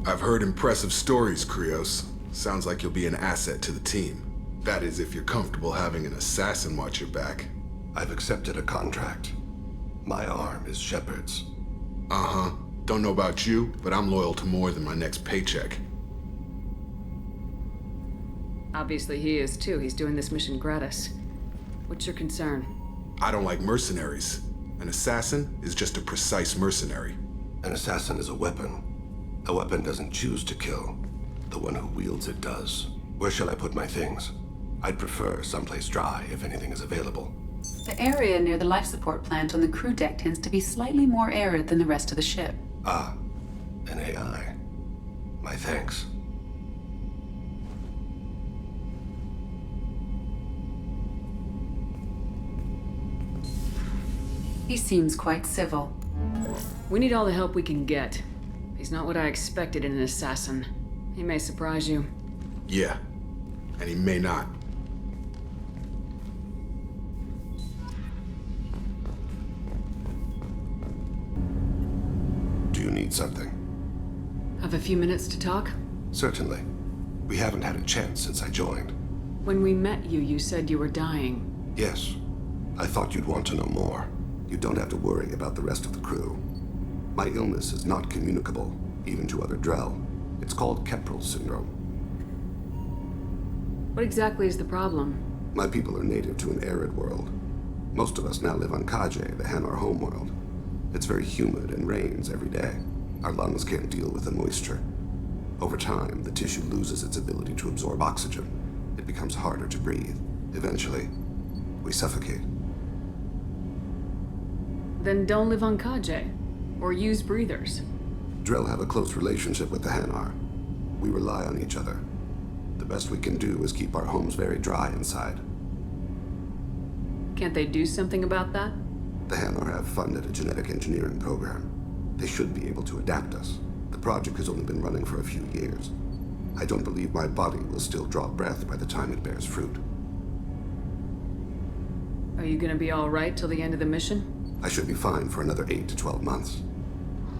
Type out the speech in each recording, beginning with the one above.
I've heard impressive stories, Krios. Sounds like you'll be an asset to the team. That is, if you're comfortable having an assassin watch your back. I've accepted a contract. My arm is Shepard's. Uh-huh. Don't know about you, but I'm loyal to more than my next paycheck. Obviously he is too. He's doing this mission gratis. What's your concern? I don't like mercenaries. An assassin is just a precise mercenary. An assassin is a weapon. A weapon doesn't choose to kill. The one who wields it does. Where shall I put my things? I'd prefer someplace dry if anything is available. The area near the life support plant on the crew deck tends to be slightly more arid than the rest of the ship. Ah, an AI. My thanks. He seems quite civil. We need all the help we can get. He's not what I expected in an assassin. He may surprise you. Yeah, and he may not. Do you need something? Have a few minutes to talk? Certainly. We haven't had a chance since I joined. When we met you, you said you were dying. Yes. I thought you'd want to know more. You don't have to worry about the rest of the crew. My illness is not communicable, even to other Drell. It's called Keprel syndrome. What exactly is the problem? My people are native to an arid world. Most of us now live on Kaje, the Hanar homeworld. It's very humid and rains every day. Our lungs can't deal with the moisture. Over time, the tissue loses its ability to absorb oxygen. It becomes harder to breathe. Eventually, we suffocate. Then don't live on Kaje. Or use breathers. Drell have a close relationship with the Hanar. We rely on each other. The best we can do is keep our homes very dry inside. Can't they do something about that? The Hanar have funded a genetic engineering program. They should be able to adapt us. The project has only been running for a few years. I don't believe my body will still draw breath by the time it bears fruit. Are you gonna be all right till the end of the mission? I should be fine for another 8 to 12 months.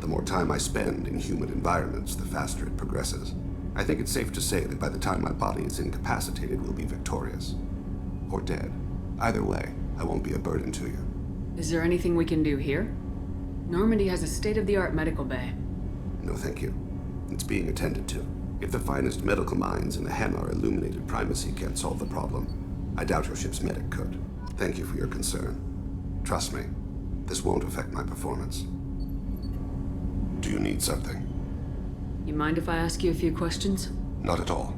The more time I spend in humid environments, the faster it progresses. I think it's safe to say that by the time my body is incapacitated, we'll be victorious. Or dead. Either way, I won't be a burden to you. Is there anything we can do here? Normandy has a state-of-the-art medical bay. No, thank you. It's being attended to. If the finest medical minds in the Hanar illuminated primacy can't solve the problem, I doubt your ship's medic could. Thank you for your concern. Trust me, this won't affect my performance. Do you need something? You mind if I ask you a few questions? Not at all.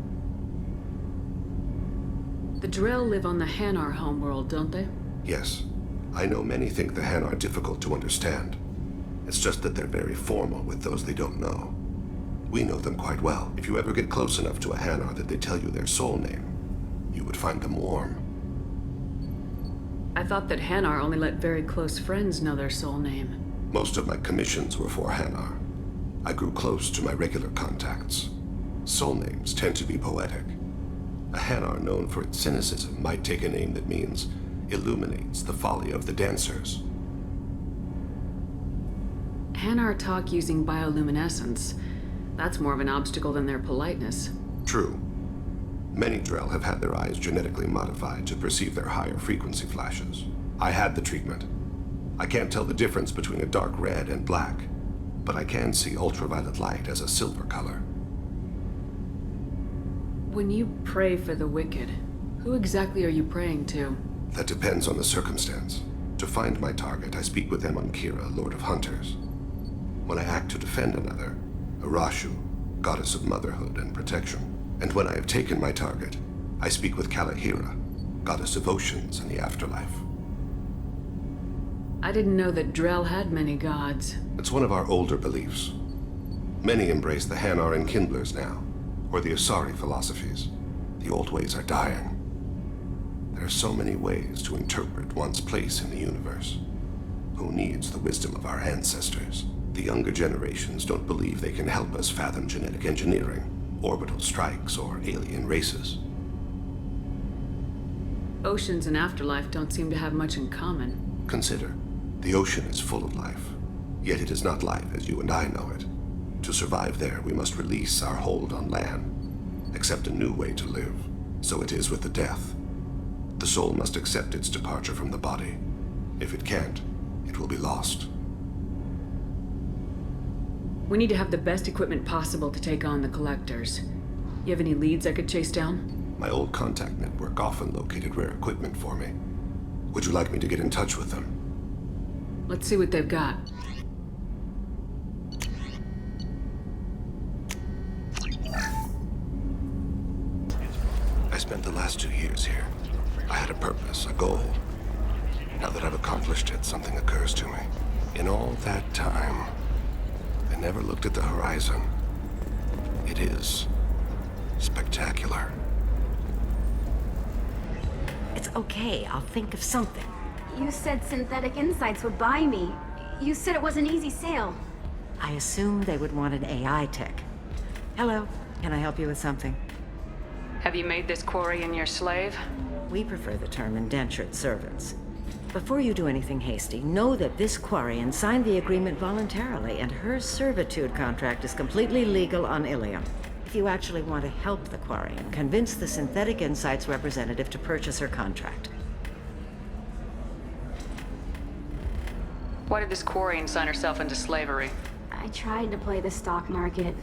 The Drell live on the Hanar homeworld, don't they? Yes. I know many think the Hanar are difficult to understand. It's just that they're very formal with those they don't know. We know them quite well. If you ever get close enough to a Hanar that they tell you their soul name, you would find them warm. I thought that Hanar only let very close friends know their soul name. Most of my commissions were for Hanar. I grew close to my regular contacts. Soul names tend to be poetic. A Hanar known for its cynicism might take a name that means illuminates the folly of the dancers. Hanar talk using bioluminescence. That's more of an obstacle than their politeness. True. Many Drell have had their eyes genetically modified to perceive their higher frequency flashes. I had the treatment. I can't tell the difference between a dark red and black, but I can see ultraviolet light as a silver color. When you pray for the wicked, who exactly are you praying to? That depends on the circumstance. To find my target, I speak with them on Kira, Lord of Hunters. When I act to defend another, Arashu, goddess of motherhood and protection. And when I have taken my target, I speak with Kalahira, goddess of oceans and the afterlife. I didn't know that Drell had many gods. It's one of our older beliefs. Many embrace the Hanar and Kindlers now, or the Asari philosophies. The old ways are dying. There are so many ways to interpret one's place in the universe. Who needs the wisdom of our ancestors? The younger generations don't believe they can help us fathom genetic engineering, orbital strikes, or alien races. Oceans and afterlife don't seem to have much in common. Consider, the ocean is full of life, yet it is not life as you and I know it. To survive there, we must release our hold on land, accept a new way to live. So it is with the death. The soul must accept its departure from the body. If it can't, it will be lost. We need to have the best equipment possible to take on the Collectors. You have any leads I could chase down? My old contact network often located rare equipment for me. Would you like me to get in touch with them? Let's see what they've got. I spent the last 2 years here. I had a purpose, a goal. Now that I've accomplished it, something occurs to me. In all that time, I never looked at the horizon. It is spectacular. It's okay, I'll think of something. You said Synthetic Insights would buy me. You said it was an easy sale. I assumed they would want an AI tech. Hello, can I help you with something? Have you made this Quarian your slave? We prefer the term indentured servants. Before you do anything hasty, know that this Quarian signed the agreement voluntarily, and her servitude contract is completely legal on Ilium. If you actually want to help the Quarian, convince the Synthetic Insights representative to purchase her contract. Why did this Quarian sign herself into slavery? I tried to play the stock market.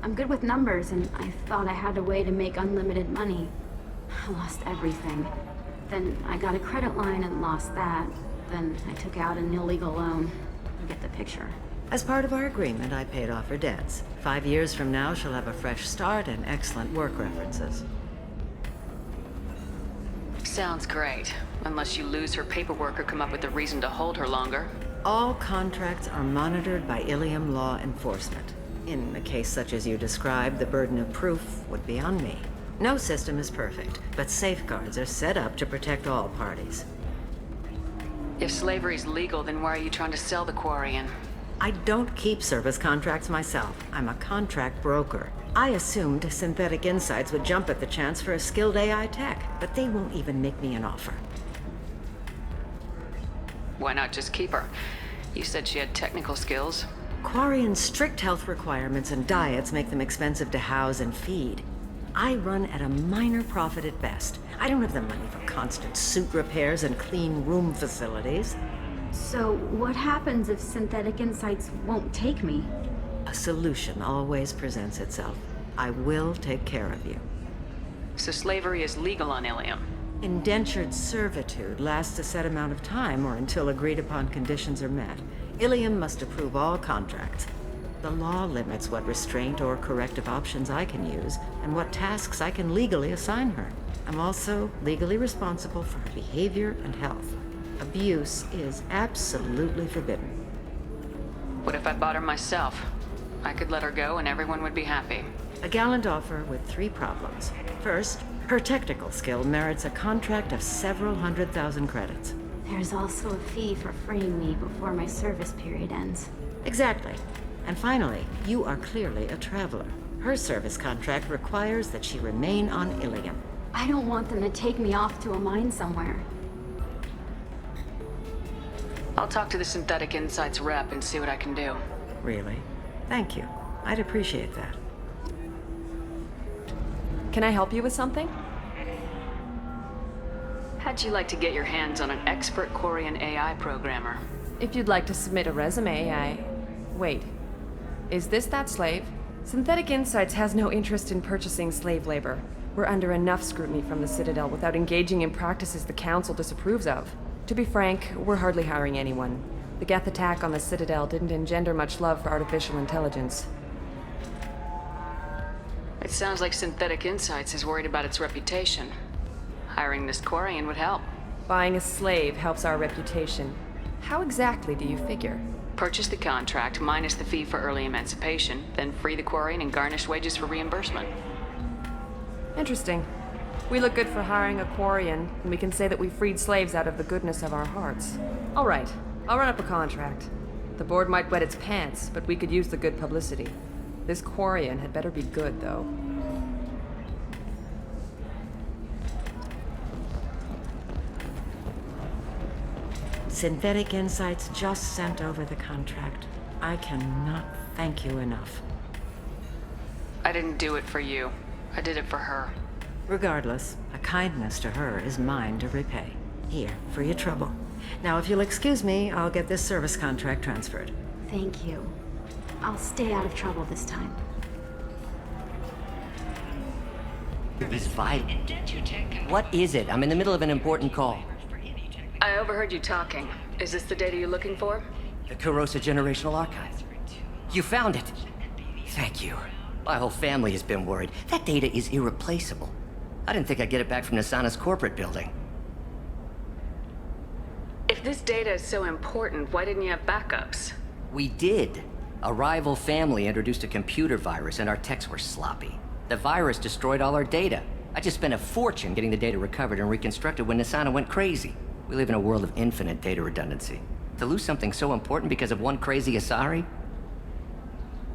I'm good with numbers, and I thought I had a way to make unlimited money. I lost everything. Then I got a credit line and lost that. Then I took out an illegal loan. You get the picture. As part of our agreement, I paid off her debts. 5 years from now, she'll have a fresh start and excellent work references. Sounds great. Unless you lose her paperwork or come up with a reason to hold her longer. All contracts are monitored by Ilium law enforcement. In a case such as you described, the burden of proof would be on me. No system is perfect, but safeguards are set up to protect all parties. If slavery's legal, then why are you trying to sell the Quarian? I don't keep service contracts myself. I'm a contract broker. I assumed Synthetic Insights would jump at the chance for a skilled AI tech, but they won't even make me an offer. Why not just keep her? You said she had technical skills. Quarian's strict health requirements and diets make them expensive to house and feed. I run at a minor profit at best. I don't have the money for constant suit repairs and clean room facilities. So what happens if Synthetic Insights won't take me? A solution always presents itself. I will take care of you. So slavery is legal on Ilium. Indentured servitude lasts a set amount of time or until agreed upon conditions are met. Ilium must approve all contracts. The law limits what restraint or corrective options I can use and what tasks I can legally assign her. I'm also legally responsible for her behavior and health. Abuse is absolutely forbidden. What if I bought her myself? I could let her go and everyone would be happy. A gallant offer with 3 problems. First, her technical skill merits a contract of several 100,000 credits. There's also a fee for freeing me before my service period ends. Exactly. And finally, you are clearly a traveler. Her service contract requires that she remain on Ilium. I don't want them to take me off to a mine somewhere. I'll talk to the Synthetic Insights rep and see what I can do. Really? Thank you. I'd appreciate that. Can I help you with something? How'd you like to get your hands on an expert Quarian AI programmer? If you'd like to submit a resume, Wait. Is this that slave? Synthetic Insights has no interest in purchasing slave labor. We're under enough scrutiny from the Citadel without engaging in practices the Council disapproves of. To be frank, we're hardly hiring anyone. The Geth attack on the Citadel didn't engender much love for artificial intelligence. It sounds like Synthetic Insights is worried about its reputation. Hiring this Quarian would help. Buying a slave helps our reputation. How exactly do you figure? Purchase the contract minus the fee for early emancipation, then free the Quarian and garnish wages for reimbursement. Interesting. We look good for hiring a Quarian, and we can say that we freed slaves out of the goodness of our hearts. All right, I'll run up a contract. The board might wet its pants, but we could use the good publicity. This Quarian had better be good, though. Synthetic Insights just sent over the contract. I cannot thank you enough. I didn't do it for you. I did it for her. Regardless, a kindness to her is mine to repay. Here, for your trouble. Now, if you'll excuse me, I'll get this service contract transferred. Thank you. I'll stay out of trouble this time. This vital. What is it? I'm in the middle of an important call. I overheard you talking. Is this the data you're looking for? The Kurosa Generational Archive. You found it. Thank you. My whole family has been worried. That data is irreplaceable. I didn't think I'd get it back from Nasana's corporate building. If this data is so important, why didn't you have backups? We did. A rival family introduced a computer virus and our techs were sloppy. The virus destroyed all our data. I just spent a fortune getting the data recovered and reconstructed when Nasana went crazy. We live in a world of infinite data redundancy. To lose something so important because of one crazy Asari?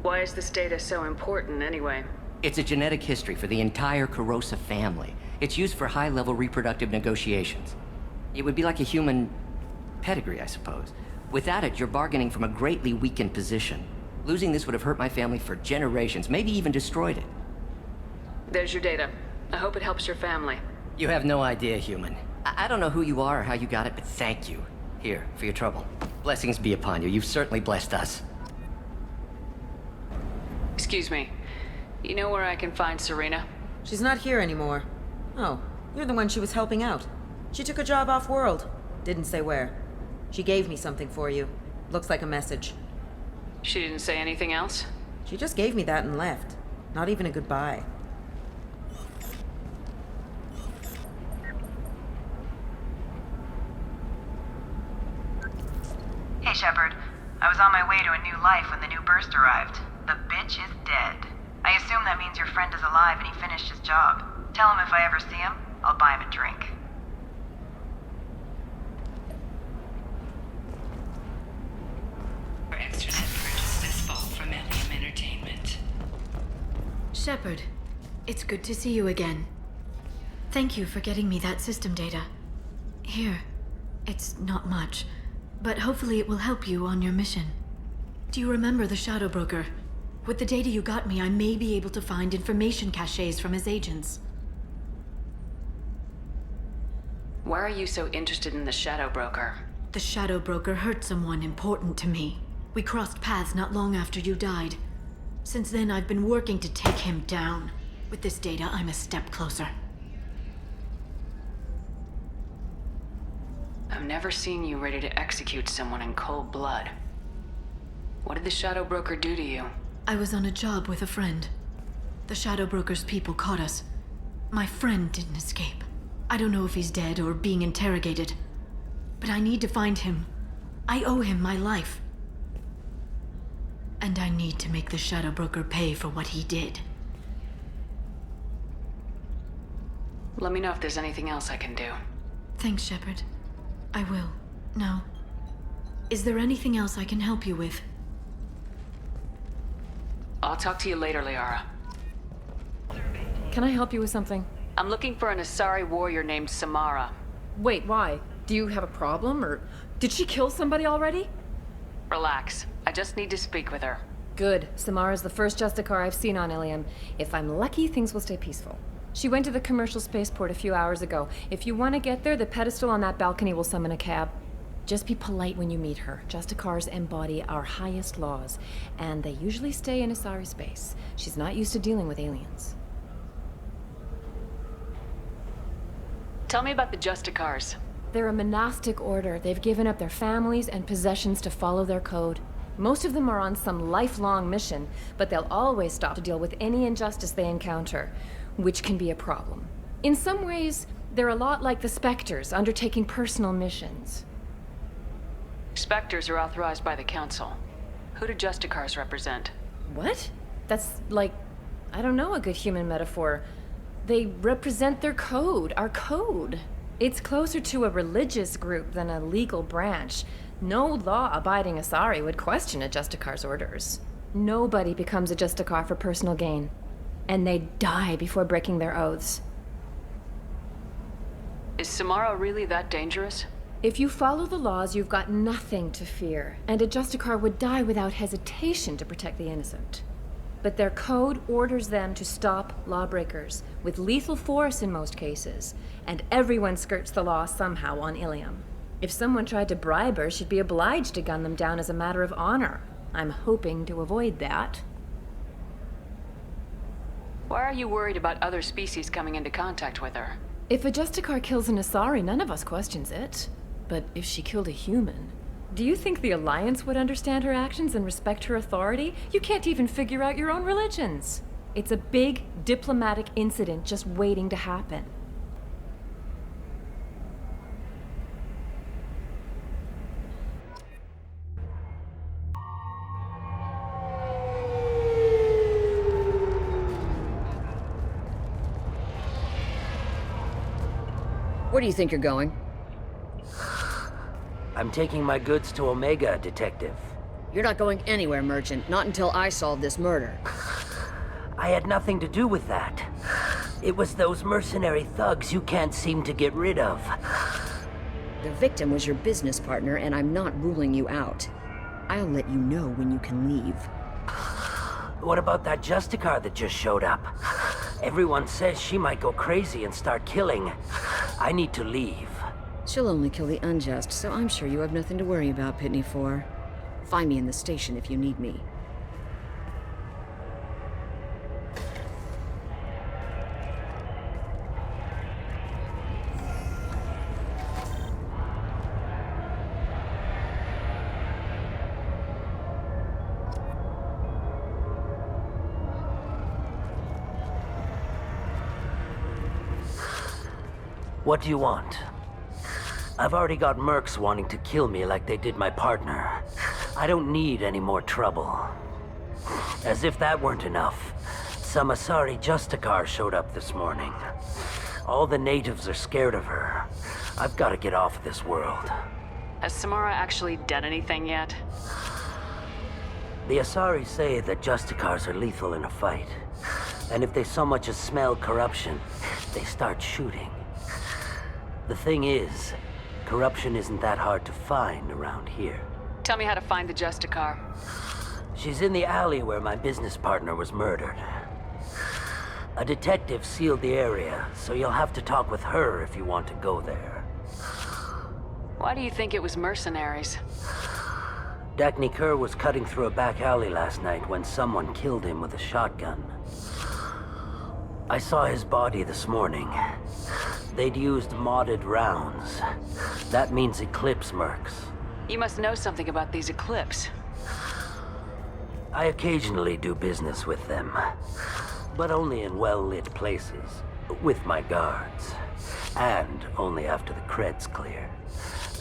Why is this data so important anyway? It's a genetic history for the entire Kurosa family. It's used for high-level reproductive negotiations. It would be like a human pedigree, I suppose. Without it, you're bargaining from a greatly weakened position. Losing this would have hurt my family for generations, maybe even destroyed it. There's your data. I hope it helps your family. You have no idea, human. I don't know who you are or how you got it, but thank you. Here, for your trouble. Blessings be upon you. You've certainly blessed us. Excuse me. You know where I can find Serena? She's not here anymore. Oh, you're the one she was helping out. She took a job off-world. Didn't say where. She gave me something for you. Looks like a message. She didn't say anything else? She just gave me that and left. Not even a goodbye. Hey, Shepard. I was on my way to a new life when the new burst arrived. The bitch is dead. I assume that means your friend is alive and he finished his job. Tell him if I ever see him, I'll buy him a drink. For extras have purchased this fall from Ilium Entertainment. Shepard, it's good to see you again. Thank you for getting me that system data. Here, it's not much, but hopefully it will help you on your mission. Do you remember the Shadow Broker? With the data you got me, I may be able to find information caches from his agents. Why are you so interested in the Shadow Broker? The Shadow Broker hurt someone important to me. We crossed paths not long after you died. Since then, I've been working to take him down. With this data, I'm a step closer. I've never seen you ready to execute someone in cold blood. What did the Shadow Broker do to you? I was on a job with a friend. The Shadow Broker's people caught us. My friend didn't escape. I don't know if he's dead or being interrogated. But I need to find him. I owe him my life. And I need to make the Shadow Broker pay for what he did. Let me know if there's anything else I can do. Thanks, Shepard. I will. Now, is there anything else I can help you with? I'll talk to you later, Liara. Can I help you with something? I'm looking for an Asari warrior named Samara. Wait, why? Do you have a problem, or did she kill somebody already? Relax. I just need to speak with her. Good. Samara's the first Justicar I've seen on Ilium. If I'm lucky, things will stay peaceful. She went to the commercial spaceport a few hours ago. If you want to get there, the pedestal on that balcony will summon a cab. Just be polite when you meet her. Justicars embody our highest laws, and they usually stay in Asari space. She's not used to dealing with aliens. Tell me about the Justicars. They're a monastic order. They've given up their families and possessions to follow their code. Most of them are on some lifelong mission, but they'll always stop to deal with any injustice they encounter, which can be a problem. In some ways, they're a lot like the Spectres, undertaking personal missions. Spectres are authorized by the Council. Who do Justicars represent? What? That's like, I don't know a good human metaphor. They represent their code, our code. It's closer to a religious group than a legal branch. No law-abiding Asari would question a Justicar's orders. Nobody becomes a Justicar for personal gain. And they die before breaking their oaths. Is Samara really that dangerous? If you follow the laws, you've got nothing to fear, and a Justicar would die without hesitation to protect the innocent. but their code orders them to stop lawbreakers, with lethal force in most cases, and everyone skirts the law somehow on Ilium. If someone tried to bribe her, she'd be obliged to gun them down as a matter of honor. I'm hoping to avoid that. Why are you worried about other species coming into contact with her? If a Justicar kills an Asari, none of us questions it. But if she killed a human... Do you think the Alliance would understand her actions and respect her authority? You can't even figure out your own religions. It's a big diplomatic incident just waiting to happen. Where do you think you're going? I'm taking my goods to Omega, Detective. You're not going anywhere, Merchant. Not until I solve this murder. I had nothing to do with that. It was those mercenary thugs you can't seem to get rid of. The victim was your business partner, and I'm not ruling you out. I'll let you know when you can leave. What about that Justicar that just showed up? Everyone says she might go crazy and start killing. I need to leave. She'll only kill the unjust, so I'm sure you have nothing to worry about, Pitney 4. Find me in the station if you need me. What do you want? I've already got mercs wanting to kill me like they did my partner. I don't need any more trouble. As if that weren't enough, some Asari Justicar showed up this morning. All the natives are scared of her. I've got to get off of this world. Has Samara actually done anything yet? The Asari say that Justicars are lethal in a fight. And if they so much as smell corruption, they start shooting. The thing is, corruption isn't that hard to find around here. Tell me how to find the Justicar. She's in the alley where my business partner was murdered. A detective sealed the area, so you'll have to talk with her if you want to go there. Why do you think it was mercenaries? Dagny Kerr was cutting through a back alley last night when someone killed him with a shotgun. I saw his body this morning. They'd used modded rounds. That means Eclipse mercs. You must know something about these Eclipse. I occasionally do business with them, but only in well-lit places, with my guards, and only after the creds clear.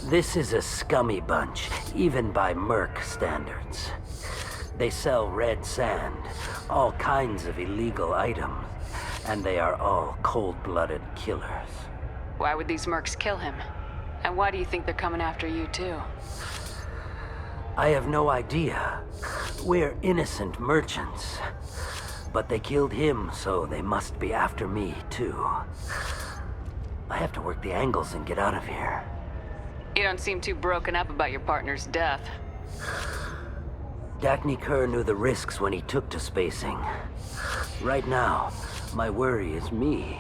This is a scummy bunch, even by merc standards. They sell red sand, all kinds of illegal items, and they are all cold-blooded killers. Why would these mercs kill him? And why do you think they're coming after you, too? I have no idea. We're innocent merchants. But they killed him, so they must be after me, too. I have to work the angles and get out of here. You don't seem too broken up about your partner's death. Dagny Kerr knew the risks when he took to spacing. Right now, my worry is me.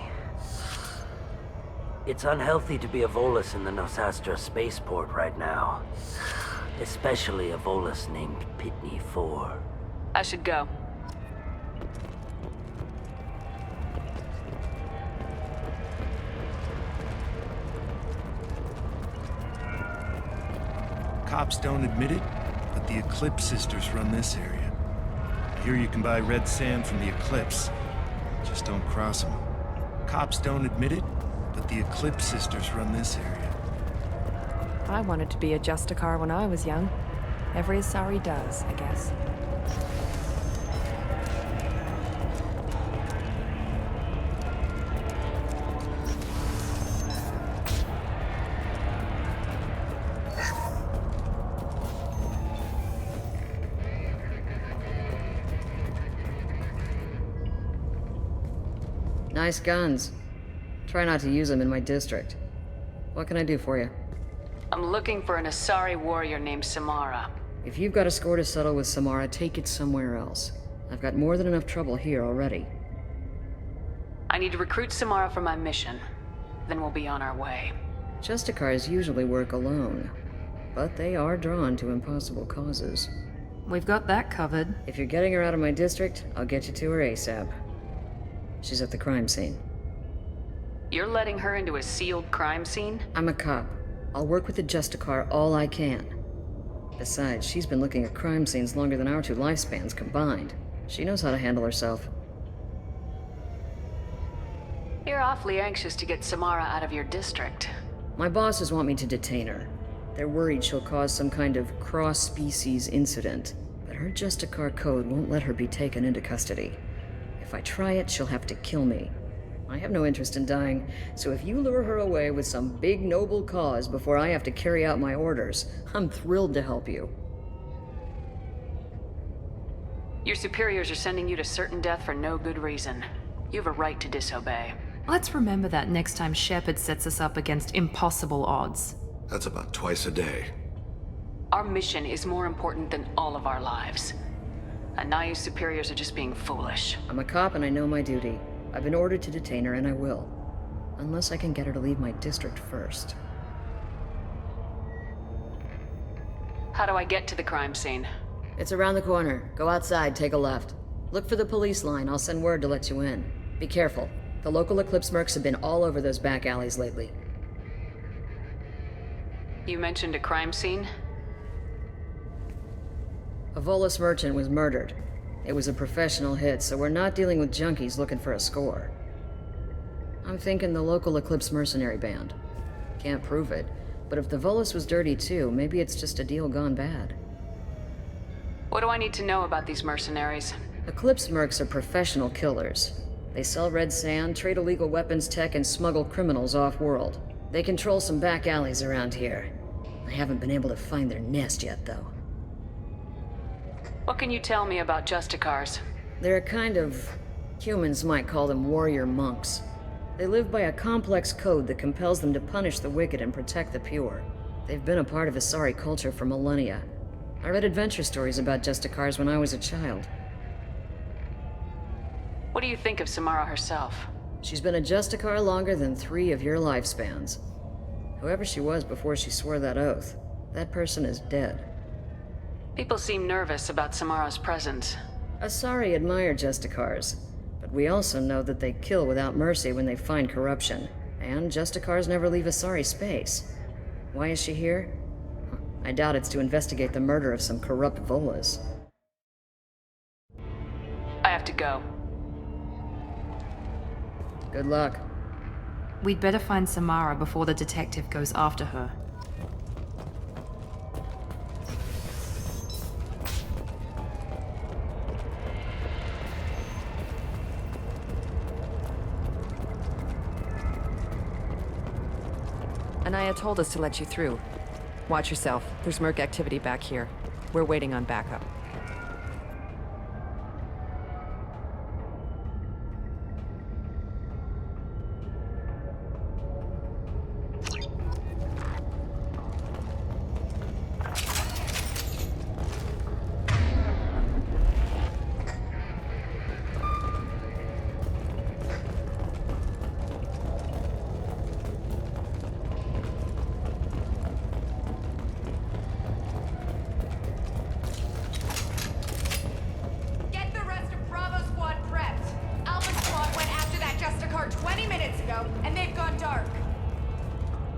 It's unhealthy to be a Volus in the Nosastra spaceport right now. Especially a Volus named Pitney 4. I should go. Cops don't admit it, but the Eclipse sisters run this area. I hear you can buy red sand from the Eclipse. Just don't cross them. Cops don't admit it, but the Eclipse sisters run this area. I wanted to be a Justicar when I was young. Every Asari does, I guess. Nice guns. Try not to use them in my district. What can I do for you? I'm looking for an Asari warrior named Samara. If you've got a score to settle with Samara, take it somewhere else. I've got more than enough trouble here already. I need to recruit Samara for my mission. Then we'll be on our way. Justicars usually work alone, but they are drawn to impossible causes. We've got that covered. If you're getting her out of my district, I'll get you to her ASAP. She's at the crime scene. You're letting her into a sealed crime scene? I'm a cop. I'll work with the Justicar all I can. Besides, she's been looking at crime scenes longer than our 2 lifespans combined. She knows how to handle herself. You're awfully anxious to get Samara out of your district. My bosses want me to detain her. They're worried she'll cause some kind of cross-species incident, but her Justicar code won't let her be taken into custody. If I try it, she'll have to kill me. I have no interest in dying, so if you lure her away with some big noble cause before I have to carry out my orders, I'm thrilled to help you. Your superiors are sending you to certain death for no good reason. You have a right to disobey. Let's remember that next time Shepard sets us up against impossible odds. That's about twice a day. Our mission is more important than all of our lives. Anaya's superiors are just being foolish. I'm a cop and I know my duty. I've been ordered to detain her and I will. Unless I can get her to leave my district first. How do I get to the crime scene? It's around the corner. Go outside, take a left. Look for the police line. I'll send word to let you in. Be careful. The local Eclipse mercs have been all over those back alleys lately. You mentioned a crime scene? A Volus merchant was murdered. It was a professional hit, so we're not dealing with junkies looking for a score. I'm thinking the local Eclipse mercenary band. Can't prove it, but if the Volus was dirty too, maybe it's just a deal gone bad. What do I need to know about these mercenaries? Eclipse mercs are professional killers. They sell red sand, trade illegal weapons tech, and smuggle criminals off-world. They control some back alleys around here. I haven't been able to find their nest yet, though. What can you tell me about Justicars? They're a kind of... humans might call them warrior monks. They live by a complex code that compels them to punish the wicked and protect the pure. They've been a part of Asari culture for millennia. I read adventure stories about Justicars when I was a child. What do you think of Samara herself? She's been a Justicar longer than 3 of your lifespans. Whoever she was before she swore that oath, that person is dead. People seem nervous about Samara's presence. Asari admire Justicars, but we also know that they kill without mercy when they find corruption, and Justicars never leave Asari space. Why is she here? I doubt it's to investigate the murder of some corrupt Volus. I have to go. Good luck. We'd better find Samara before the detective goes after her. Anaya told us to let you through. Watch yourself. There's merc activity back here. We're waiting on backup.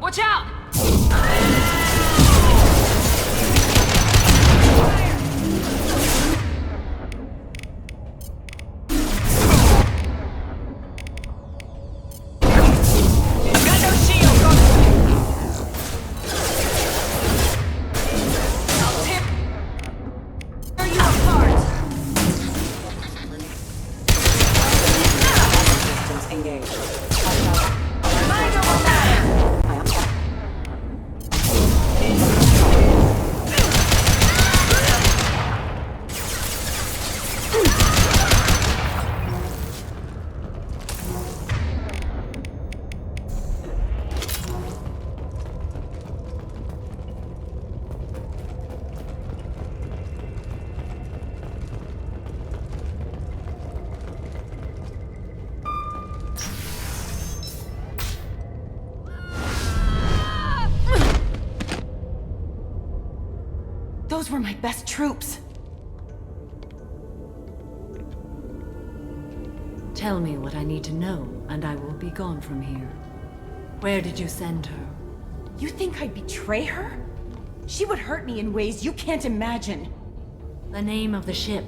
Watch out! Those were my best troops. Tell me what I need to know, and I will be gone from here. Where did you send her? You think I'd betray her? She would hurt me in ways you can't imagine. The name of the ship.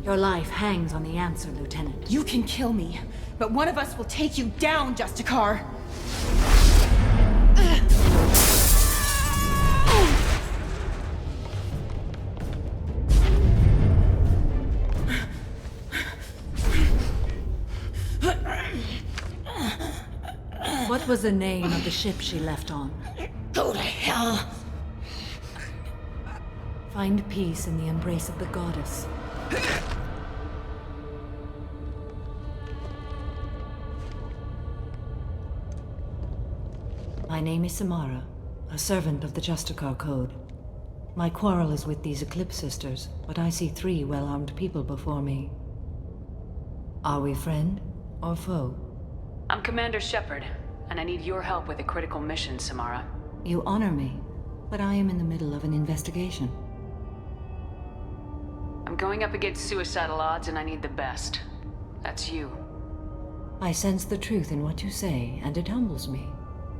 Your life hangs on the answer, Lieutenant. You can kill me, but one of us will take you down, Justicar. What was the name of the ship she left on? Go to hell. Find peace in the embrace of the goddess. My name is Samara, a servant of the Justicar Code. My quarrel is with these Eclipse Sisters, but I see 3 well-armed people before me. Are we friend or foe? I'm Commander Shepard, and I need your help with a critical mission, Samara. You honor me, but I am in the middle of an investigation. I'm going up against suicidal odds, and I need the best. That's you. I sense the truth in what you say, and it humbles me.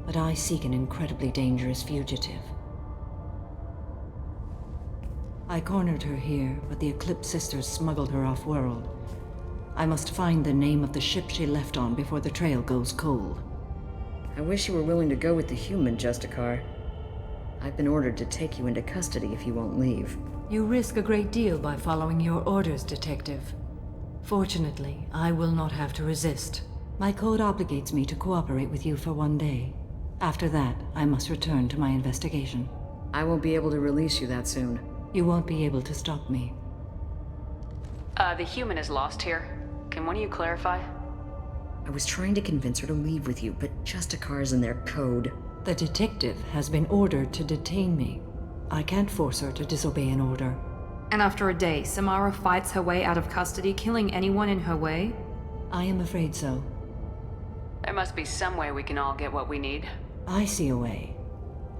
But I seek an incredibly dangerous fugitive. I cornered her here, but the Eclipse Sisters smuggled her off-world. I must find the name of the ship she left on before the trail goes cold. I wish you were willing to go with the human, Justicar. I've been ordered to take you into custody if you won't leave. You risk a great deal by following your orders, Detective. Fortunately, I will not have to resist. My code obligates me to cooperate with you for 1 day. After that, I must return to my investigation. I won't be able to release you that soon. You won't be able to stop me. The human is lost here. Can one of you clarify? I was trying to convince her to leave with you, but Justicar's in their code. The detective has been ordered to detain me. I can't force her to disobey an order. And after a day, Samara fights her way out of custody, killing anyone in her way? I am afraid so. There must be some way we can all get what we need. I see a way.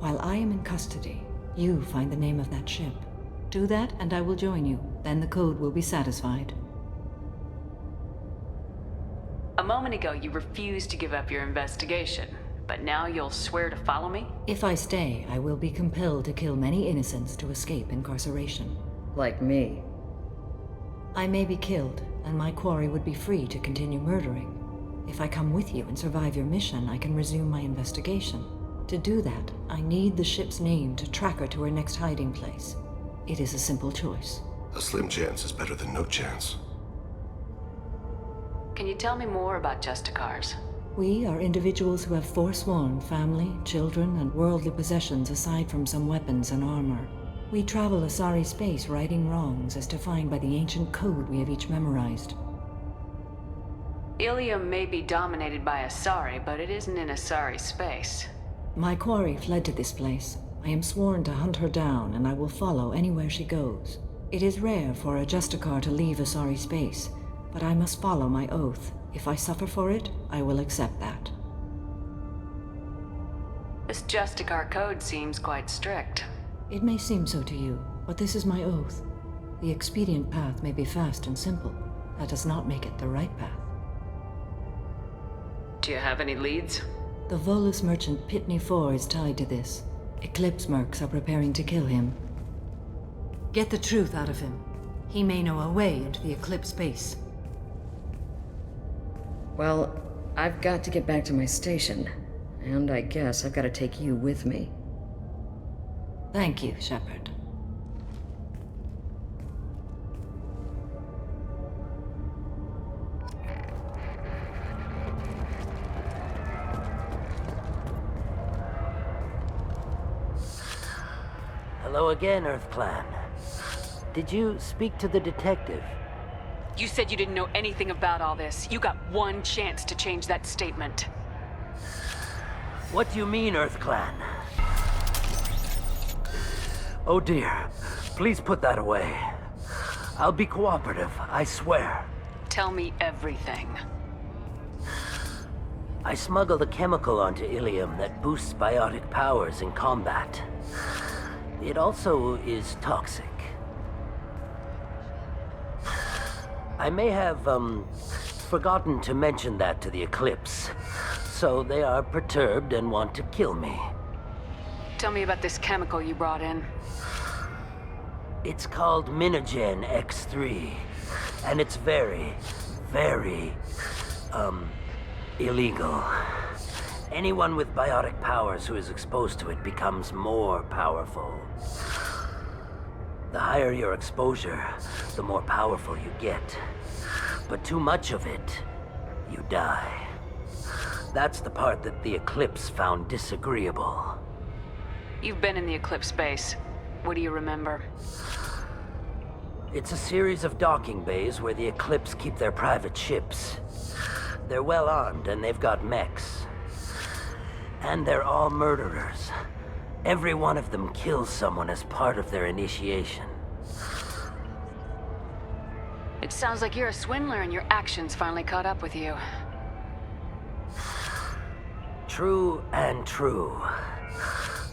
While I am in custody, you find the name of that ship. Do that, and I will join you. Then the code will be satisfied. A moment ago, you refused to give up your investigation, but now you'll swear to follow me? If I stay, I will be compelled to kill many innocents to escape incarceration. Like me. I may be killed, and my quarry would be free to continue murdering. If I come with you and survive your mission, I can resume my investigation. To do that, I need the ship's name to track her to her next hiding place. It is a simple choice. A slim chance is better than no chance. Can you tell me more about Justicars? We are individuals who have forsworn family, children, and worldly possessions aside from some weapons and armor. We travel Asari space righting wrongs as defined by the ancient code we have each memorized. Ilium may be dominated by Asari, but it isn't in Asari space. My quarry fled to this place. I am sworn to hunt her down, and I will follow anywhere she goes. It is rare for a Justicar to leave Asari space, but I must follow my oath. If I suffer for it, I will accept that. This Justicar code seems quite strict. It may seem so to you, but this is my oath. The expedient path may be fast and simple. That does not make it the right path. Do you have any leads? The Volus merchant Pitney 4 is tied to this. Eclipse mercs are preparing to kill him. Get the truth out of him. He may know a way into the Eclipse base. Well, I've got to get back to my station. And I guess I've got to take you with me. Thank you, Shepard. Hello again, Earth Clan. Did you speak to the detective? You said you didn't know anything about all this. You got one chance to change that statement. What do you mean, Earth Clan? Oh dear. Please put that away. I'll be cooperative, I swear. Tell me everything. I smuggled a chemical onto Ilium that boosts biotic powers in combat. it also is toxic. I may have, forgotten to mention that to the Eclipse, so they are perturbed and want to kill me. Tell me about this chemical you brought in. It's called Minogen X3, and it's very, very, illegal. Anyone with biotic powers who is exposed to it becomes more powerful. The higher your exposure, the more powerful you get. But too much of it, you die. That's the part that the Eclipse found disagreeable. You've been in the Eclipse base. What do you remember? It's a series of docking bays where the Eclipse keep their private ships. They're well armed and they've got mechs. And they're all murderers. Every one of them kills someone as part of their initiation. It sounds like you're a swindler and your actions finally caught up with you. True and true.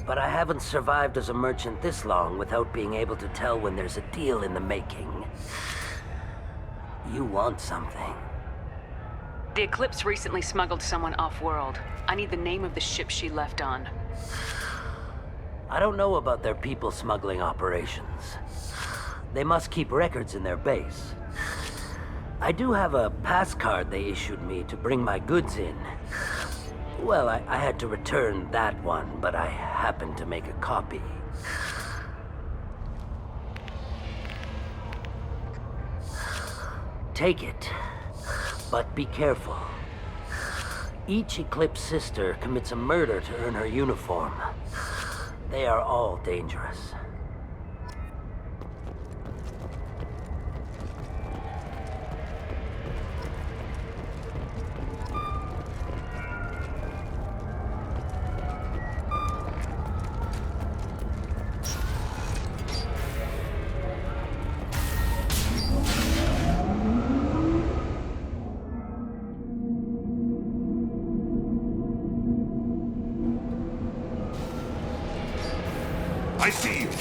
But I haven't survived as a merchant this long without being able to tell when there's a deal in the making. You want something. The Eclipse recently smuggled someone off-world. I need the name of the ship she left on. I don't know about their people smuggling operations. They must keep records in their base. I do have a pass card they issued me to bring my goods in. Well, I had to return that one, but I happened to make a copy. Take it, but be careful. Each Eclipse sister commits a murder to earn her uniform. They are all dangerous. I see you!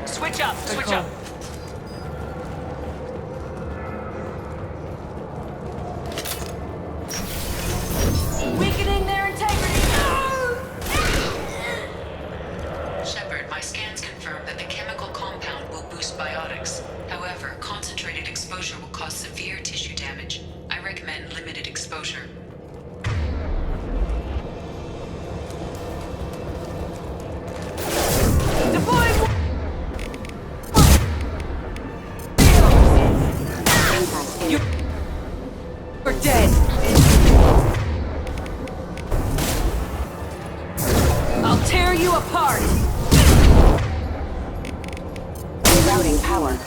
Switch up! Switch up! Weakening their integrity! Shepard, my scans confirm that the chemical compound will boost biotics. However, concentrated exposure will cause severe tissue damage. I recommend limited exposure. You're dead! I'll tear you apart! Routing power.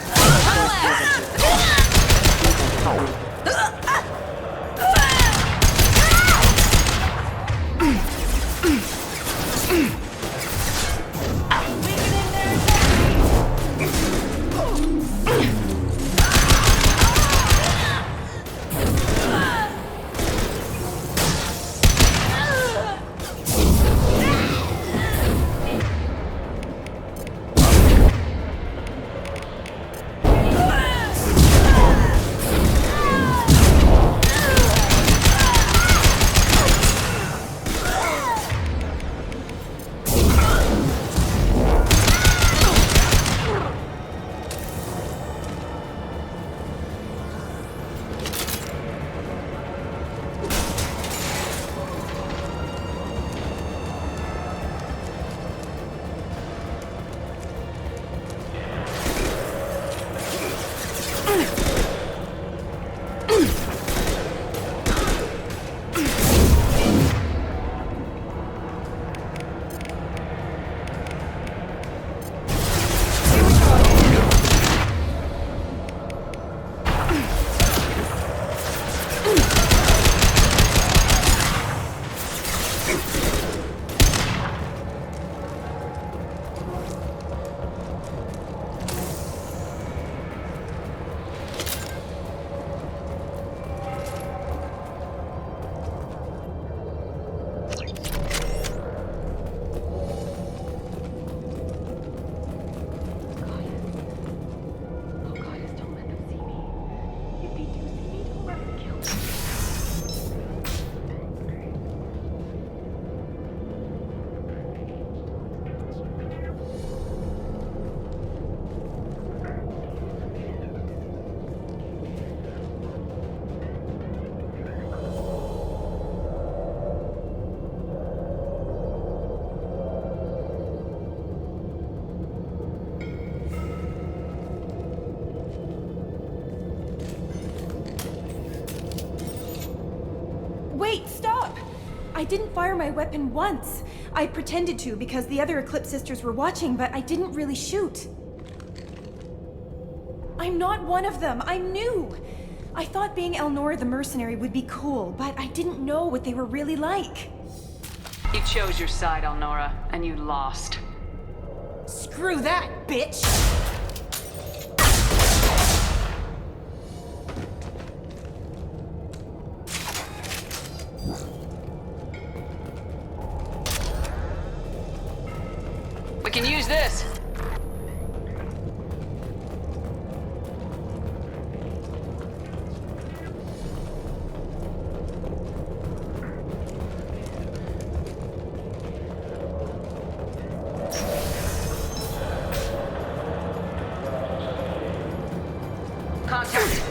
Wait, stop! I didn't fire my weapon once. I pretended to because the other Eclipse sisters were watching, but I didn't really shoot. I'm not one of them. I'm new. I thought being Elnora the mercenary would be cool, but I didn't know what they were really like. You chose your side, Elnora, and you lost. Screw that, bitch! We can use this. Contact.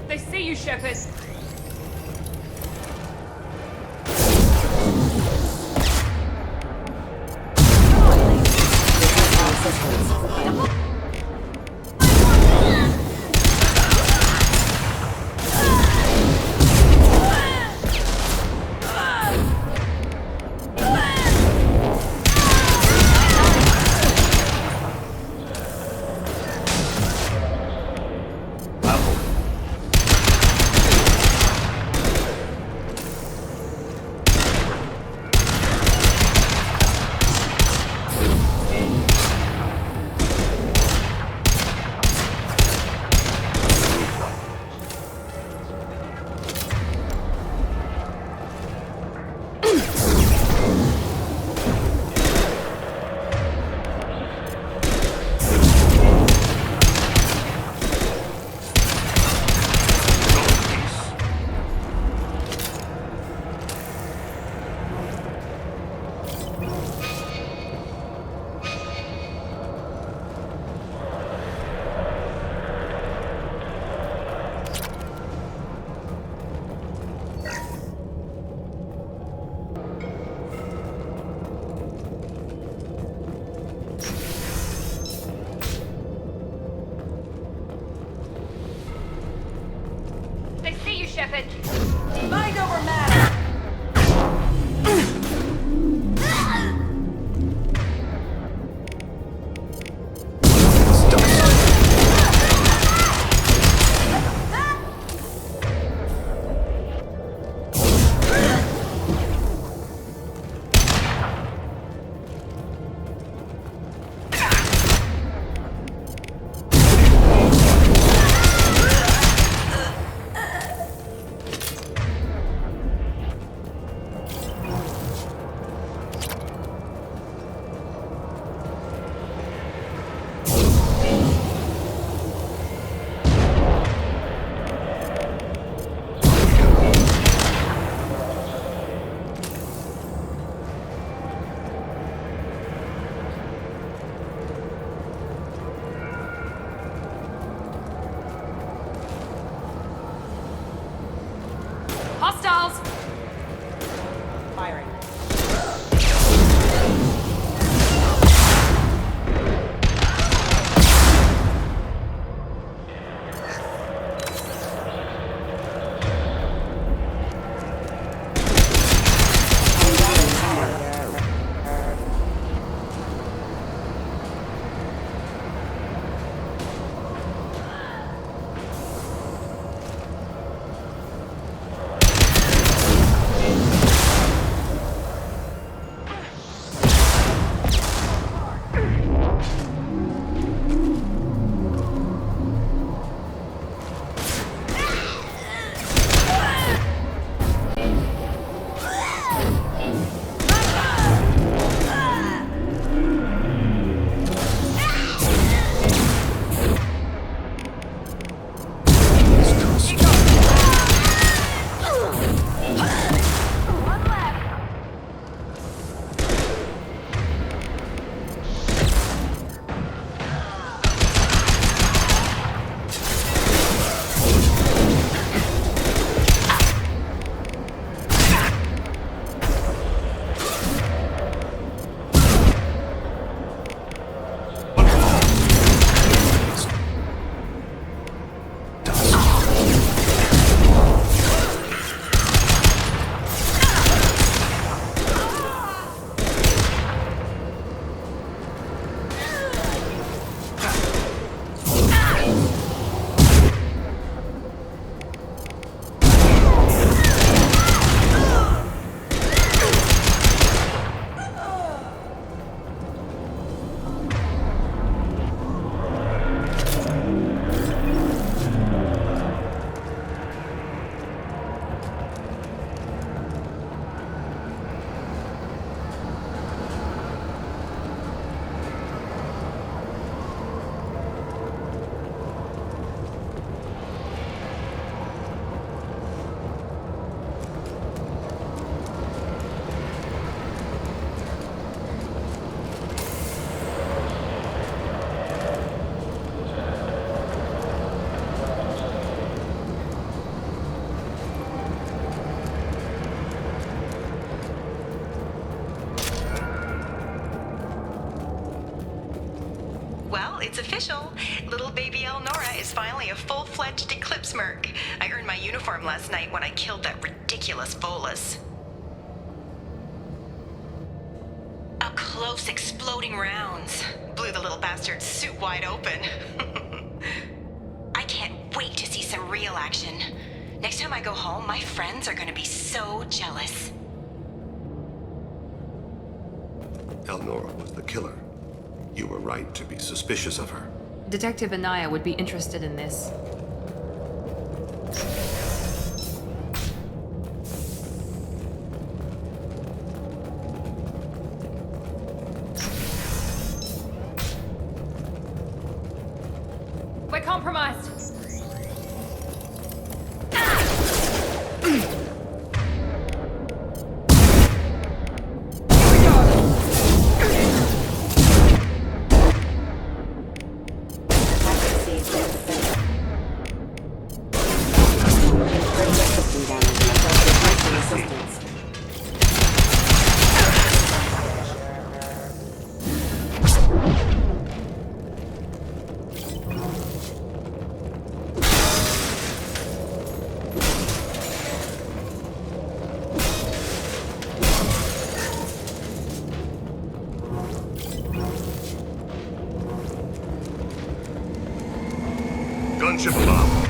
They see you, Shepard. Well, it's official. Little baby Elnora is finally a full-fledged Eclipse Merc. I earned my uniform last night when I killed that ridiculous Volus. Up close, exploding rounds. Blew the little bastard's suit wide open. I can't wait to see some real action. Next time I go home, my friends are gonna be so jealous. Elnora was the killer. You were right to be suspicious of her. Detective Anaya would be interested in this. We're compromised. Gunship above.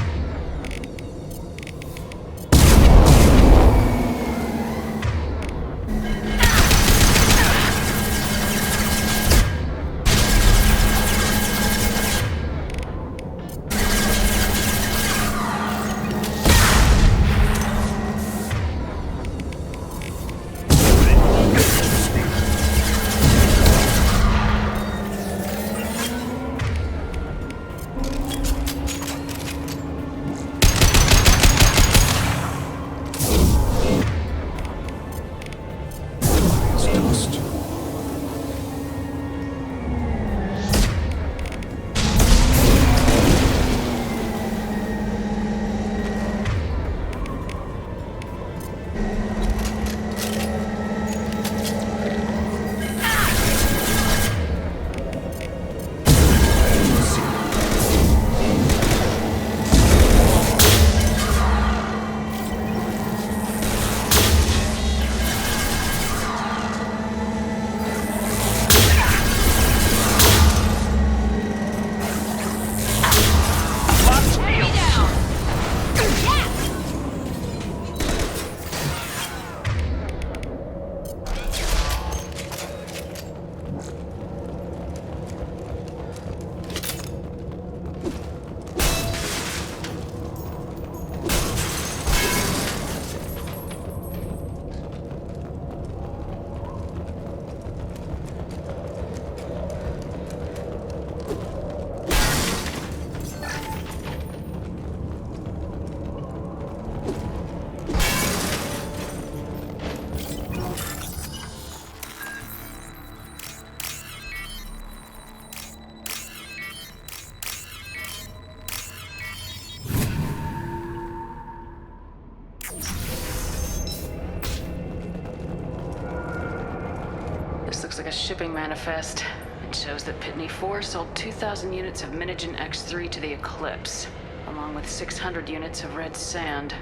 This looks like a shipping manifest. It shows that Pitney 4 sold 2,000 units of Minigen X3 to the Eclipse, along with 600 units of red sand.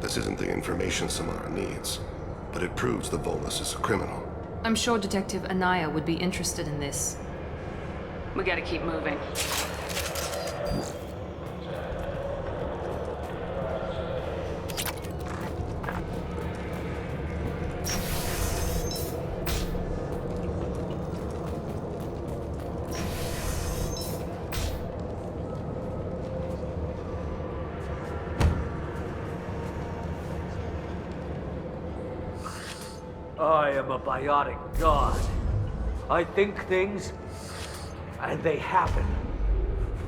This isn't the information Samara needs, but it proves the Volus is a criminal. I'm sure Detective Anaya would be interested in this. We gotta keep moving. I am a biotic god. I think things, and they happen.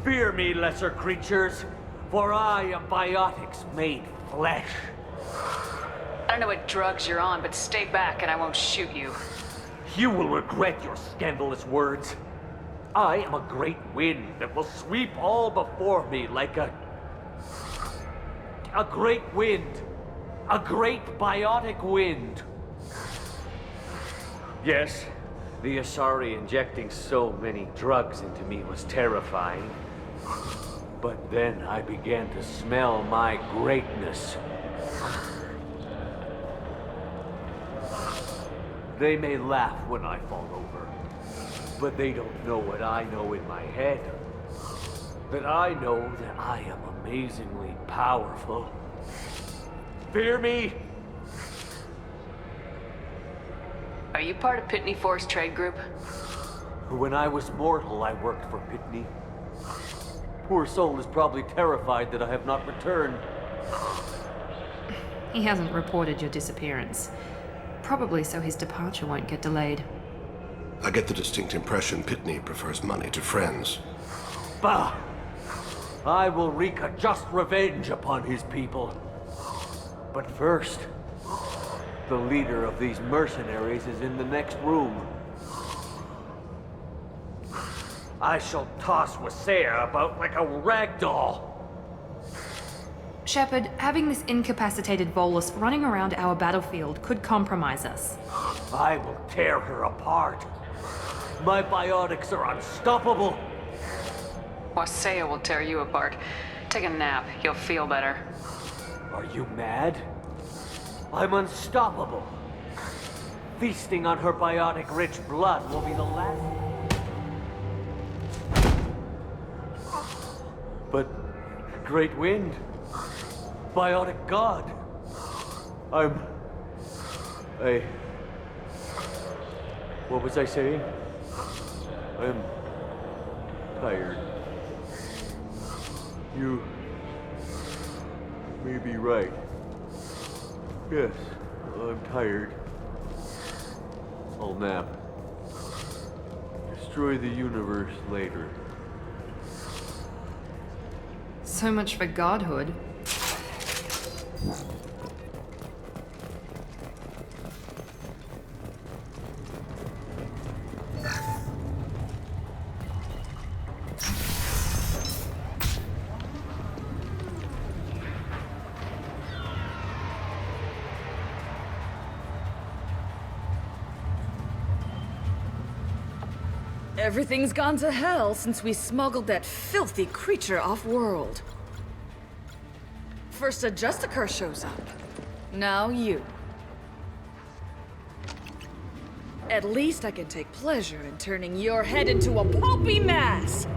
Fear me, lesser creatures, for I am biotics made flesh. I don't know what drugs you're on, but stay back and I won't shoot you. You will regret your scandalous words. I am a great wind that will sweep all before me like a great wind. A great biotic wind. Yes, the Asari injecting so many drugs into me was terrifying. But then I began to smell my greatness. They may laugh when I fall over, but they don't know what I know in my head. That I know that I am amazingly powerful. Fear me? Are you part of Pitney 4's trade group? When I was mortal, I worked for Pitney. Poor soul is probably terrified that I have not returned. He hasn't reported your disappearance. Probably so his departure won't get delayed. I get the distinct impression Pitney prefers money to friends. Bah! I will wreak a just revenge upon his people. But first, the leader of these mercenaries is in the next room. I shall toss Wasea about like a rag doll. Shepard, having this incapacitated Volus running around our battlefield could compromise us. I will tear her apart. My biotics are unstoppable. Wasea will tear you apart. Take a nap, you'll feel better. Are you mad? I'm unstoppable. Feasting on her biotic-rich blood will be the last... But... Great Wind... Biotic God... What was I saying? I'm... tired. You... may be right. Yes, I'm tired. I'll nap. Destroy the universe later. So much for godhood. Everything's gone to hell since we smuggled that filthy creature off-world. First a Justicar shows up. Now you. At least I can take pleasure in turning your head into a pulpy mass!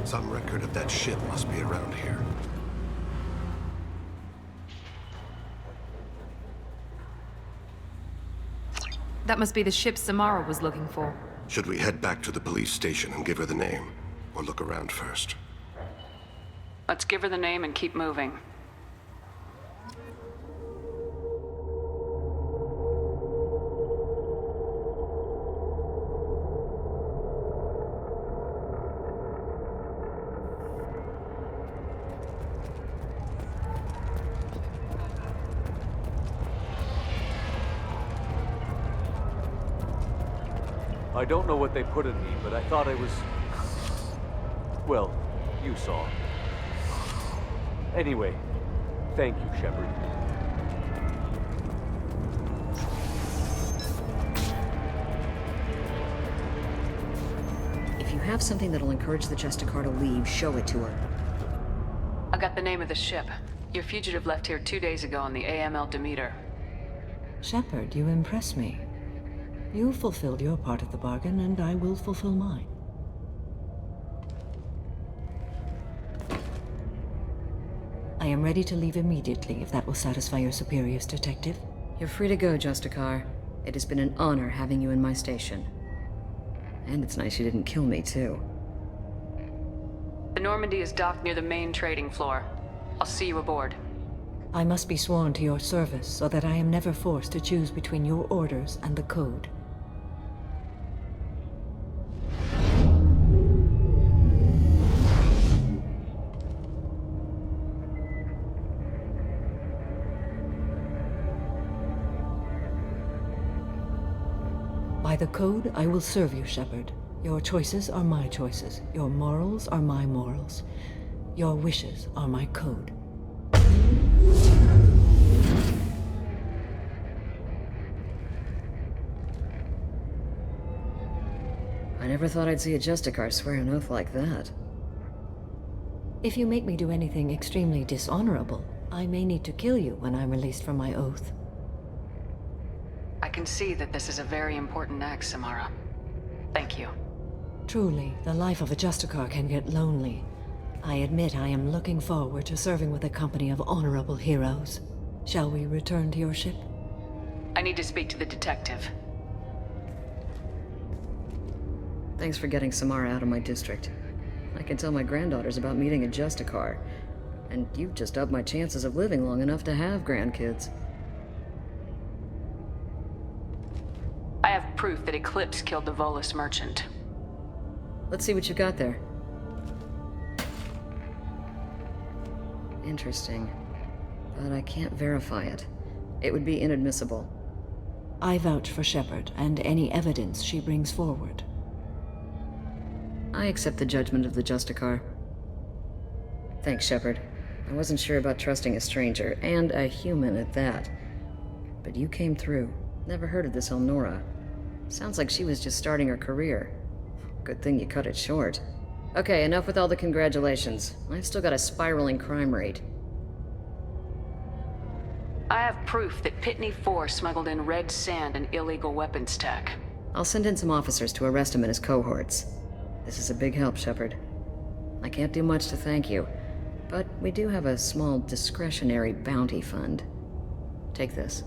Some record of that ship must be around here. That must be the ship Samara was looking for. Should we head back to the police station and give her the name? Or look around first? Let's give her the name and keep moving. I don't know what they put in me, but I thought I was... Well, you saw. Anyway, thank you, Shepard. If you have something that'll encourage the Justicar to leave, show it to her. I got the name of the ship. Your fugitive left here 2 days ago on the AML Demeter. Shepard, you impress me. You fulfilled your part of the bargain, and I will fulfill mine. I am ready to leave immediately, if that will satisfy your superiors, Detective. You're free to go, Justicar. It has been an honor having you in my station. And it's nice you didn't kill me, too. The Normandy is docked near the main trading floor. I'll see you aboard. I must be sworn to your service, so that I am never forced to choose between your orders and the Code. By the Code, I will serve you, Shepard. Your choices are my choices. Your morals are my morals. Your wishes are my code. I never thought I'd see a Justicar swear an oath like that. If you make me do anything extremely dishonorable, I may need to kill you when I'm released from my oath. I can see that this is a very important act, Samara. Thank you. Truly, the life of a Justicar can get lonely. I admit I am looking forward to serving with a company of honorable heroes. Shall we return to your ship? I need to speak to the detective. Thanks for getting Samara out of my district. I can tell my granddaughters about meeting a Justicar. And you've just upped my chances of living long enough to have grandkids. I have proof that Eclipse killed the Volus merchant. Let's see what you got there. Interesting. But I can't verify it. It would be inadmissible. I vouch for Shepard and any evidence she brings forward. I accept the judgment of the Justicar. Thanks, Shepard. I wasn't sure about trusting a stranger, and a human at that. But you came through. Never heard of this Elnora. Sounds like she was just starting her career. Good thing you cut it short. Okay, enough with all the congratulations. I've still got a spiraling crime rate. I have proof that Pitney 4 smuggled in red sand and illegal weapons tech. I'll send in some officers to arrest him and his cohorts. This is a big help, Shepard. I can't do much to thank you, but we do have a small discretionary bounty fund. Take this.